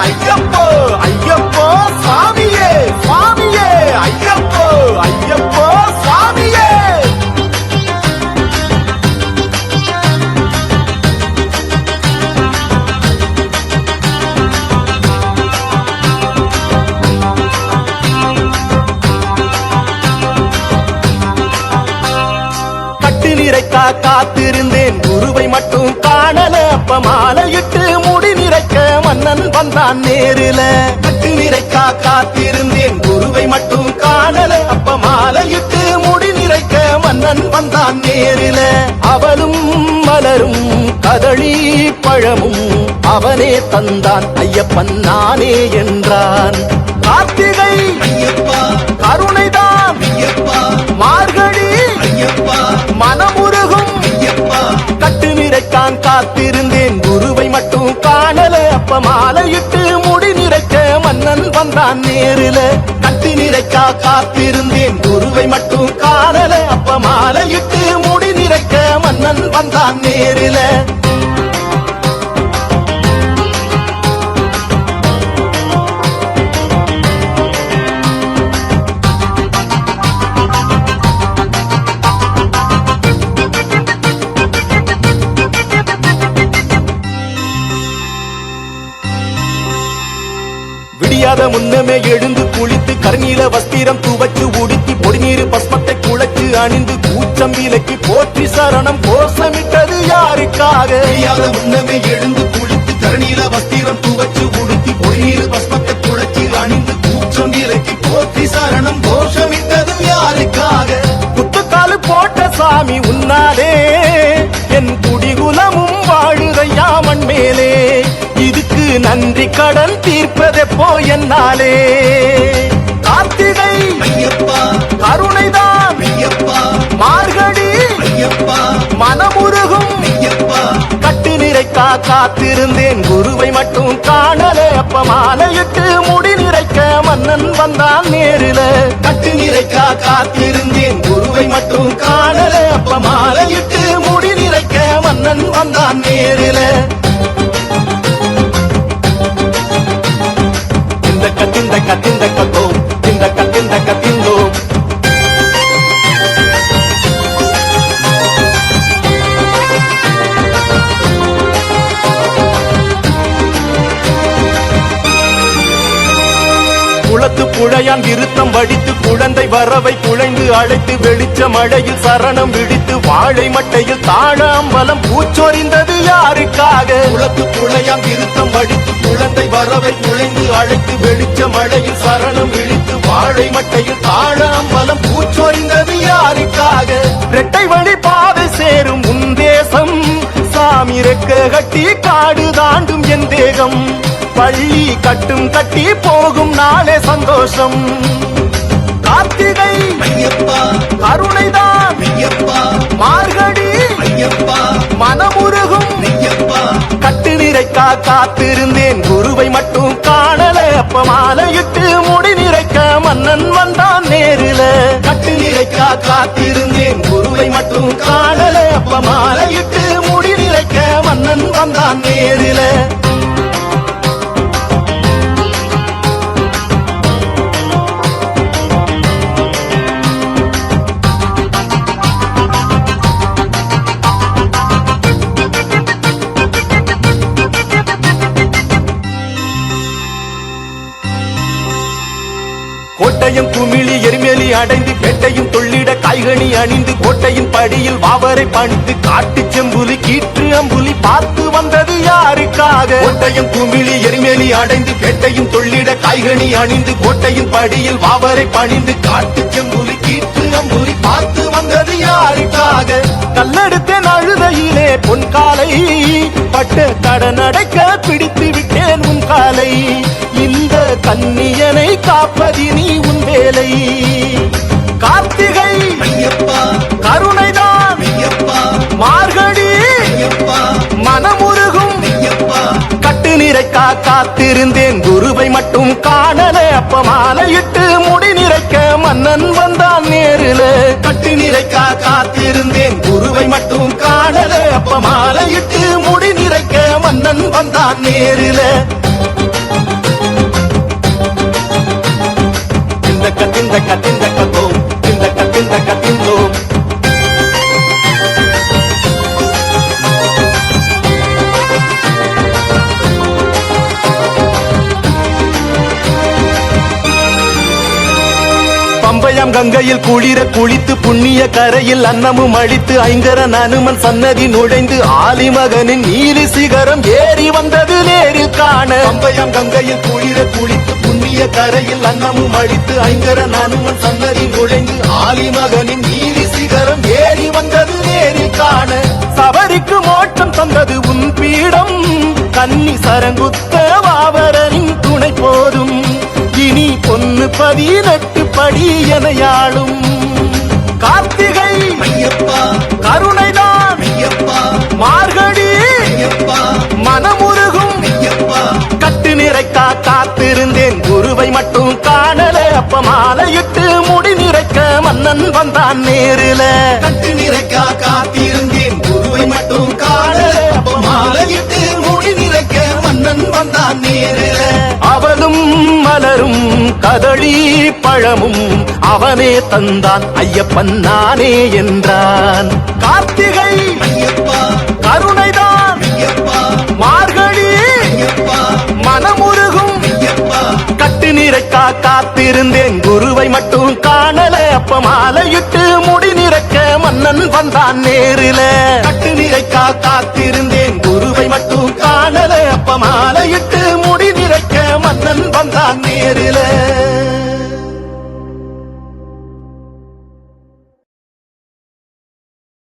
ஐயப்போ ஐயப்போ சாமியே சாமியே ஐயப்போ ஐயப்போ சாமியே. நிறைக்கா காத்திருந்தேன் குருவை மட்டும் காணல. அப்ப மாலையிட்டு முடி நிறைக்க மன்னன் வந்தான் நேரில. கட்டு நிறைக்கா காத்திருந்தேன் குருவை மட்டும் காணல. அப்ப மாலையிட்டு முடி நிறைக்க மன்னன் வந்தான் நேரில. அவளும் மலரும் கதளி பழமும் அவனே தந்தான். ஐயப்பன் நானே என்றான். கார்த்திகை ஐயப்பா கருணைதான் ஐயப்பா. மார்கழி ஐயப்பா மனமுருகும் ஐயப்பா. கட்டு நிறைக்கான் காத்திருந்தேன் குருவை மட்டும் காணல. அப்ப மாலையிட்டு முடி நிறைக்க மன்னன் வந்தான் நேரில. கட்டு நிறைக்கா காத்திருந்தேன் குருவை மட்டும் காணல. அப்ப மாலையிட்டு முடி நிறைக்க மன்னன் வந்தான் நேரில. விடியாத முன்னமே எழுந்து குளித்து கருநீல வஸ்திரம் துவச்சு உடுத்தி பொடிநீர் பஸ்மத்தை குழைச்சு அணிந்து கூச்சம் விலக்கி போற்றி சரணம் கோஷமிட்டது யாருக்காக? விடியாத முன்னமே எழுந்து குளித்து கருநீல வஸ்திரம் துவச்சு உடுத்தி பொடிநீர் பஸ்மத்தை குழைச்சு அணிந்து கூச்சம் விலக்கி போற்றி சரணம் கோஷமிட்டது யாருக்காக? குத்துக்காலு போட்ட சாமி உன்னாலே என் குடிகுலமும் வாழுதையா மண் மேலே. இதுக்கு நன்றி கடன் தீர்ப்பதெப்போ என்னாலே. கார்த்திகை ஐயப்பா கருணைதான் ஐயப்பா. மார்கழி ஐயப்பா மனமுருகும் ஐயப்பா. கட்டு நிறைக்கா காத்திருந்தேன் குருவை மட்டும் காணல. அப்ப மாலையிட்டு முடி நிறைக்க மன்னன் வந்தான் நேரில. கட்டு நிறைக்கா காத்திருந்தேன் குருவை மட்டும் காணல. அப்ப மாலையிட்டு முடி நிறைக்க மன்னன் வந்தான் நேரில. கத்திந்த கத்திந்த கத்தோ இந்த கத்திந்த கத்திந்தோ. குளத்து புழையான் விருத்தம் வடித்து குழந்தை வரவை குழைந்து அழைத்து வெளிச்ச மழையில் சரணம் விழித்து வாழை மட்டையில் தாழாம்பலம் பூச்சொறிந்தது யாருக்காக? குளத்து புழையான் விருத்தம் வடித்து குழந்தை வரவை குழைந்து அழைத்து வெளிச்ச மழையில் சரணம் விழித்து வாழை மட்டையில் தாழாம்பலம் பூச்சொறிந்தது யாருக்காக? இரட்டை வழி பாதை சேரும் உந்தேசம் சாமி ரெக்க கட்டி காடு தாண்டும் என் தேகம். பள்ளி கட்டும் கட்டி போகும் நாளே சந்தோஷம். கார்த்திகை ஐயப்பா கருணைதான் ஐயப்பா. மார்கழி ஐயப்பா மனமுருகும் ஐயப்பா. கட்டு நிறைக்கா காத்திருந்தேன் குருவை மட்டும் காணல. அப்ப மாலையிட்டு முடி நிறைக்க மன்னன் வந்தான் நேரில. கட்டு நிறைக்கா காத்திருந்தேன் குருவை மட்டும் காணல. அப்ப மாலையிட்டு முடி நிறைக்க மன்னன் வந்தான் நேரில. கோட்டையும் குமிழி எரிமேலி அடைந்து பேட்டையும் தொள்ளிட காய்கனி அணிந்து கோட்டையின் படியில் வாவரை பணித்து காட்டு செம்புலி கீற்று அம்புலி பார்த்து வந்தது யாருக்காக? கோட்டையும் குமிழி எரிமேலி அடைந்து பேட்டையும் தொள்ளிட காய்கனி அணிந்து கோட்டையின் படியில் வாவரை பணிந்து காட்டு செம்புலி கீற்று அம்புலி பார்த்து வந்தது யாருக்காக? கல்லெடுத்தேன் அழுதையிலே பொன் காலை பட்ட கடன் அடைக்க பிடித்து விட்டேன் உன் காலை. இந்த கன்னியனை காப்பதி நீ உன் வேலை. கார்த்திகை ஐயப்பா கருணைதான் ஐயப்பா. மார்கழி ஐயப்பா மனமுருகும் ஐயப்பா. கட்டு நிறைக்கா காத்திருந்தேன் குருவை மட்டும் காணல. அப்ப மாலையிட்டு முடி நிறைக்க மன்னன் வந்தான் நேரில. கட்டு நிறைக்கா காத்திருந்தேன் குருவை மட்டும் காணல. அப்ப மாலையிட்டு முடி நிறைக்க மன்னன் வந்தான் நேரில. பம்பையாம் கங்கையில் குளிர குளித்து புண்ணிய கரையில் அன்னமும் அளித்து ஐங்கரன் அனுமன் சன்னதி நுழைந்து ஆலிமகனின் நீலி சிகரம் ஏறி வந்தது நேரில் காண பம்பையாம் கங்கையில் குளிர குளித்து புண்ணிய கரையில் அன்னமும் அளித்து ஐங்கரன் அனுமன் சன்னதி நுழைந்து ஆலிமகனின் நீலி சிகரம் ஏறி வந்தது நேரில் காண சபரிக்கு மோட்சம் தந்தது உன் பீடம் கன்னி சரங்குத்த வாவரனின் துணை போதும் இனி பொன்னு 18 படி எனையாளும் கார்த்திகை ஐயப்பா கருணைதான் ஐயப்பா மார்கழி ஐயப்பா மனமுருகும் ஐயப்பா கட்டு நிறைக்கா காத்திருந்தேன் குருவை மட்டும் காணல அப்ப மாலையிட்டு முடி நிறைக்க மன்னன் வந்தான் நேருல கட்டு நிறைக்கா காத்திருந்தேன் குருவை மட்டும் காணல அப்ப மாலையிட்டு முடி நிறைக்க மன்னன் வந்தான் நேருல அவளும் மலரும் கதளி பழமும் அவனே தந்தான் ஐயப்பன் நானே என்றான் கார்த்திகை ஐயப்பா கருணைதான் ஐயப்பா மார்கழி ஐயப்பா மனமுருகும் ஐயப்பா கட்டு நிறைக்கா காத்திருந்தேன் குருவை மட்டும் காணல அப்ப மாலையிட்டு முடி நிறைக்க மன்னன் வந்தான் நேருல கட்டு நிறைக்கா காத்திருந்தேன் குருவை மட்டும் காணல அப்ப மாலையிட்டு முடி நிறைக்க மன்னன் வந்தான் நேருல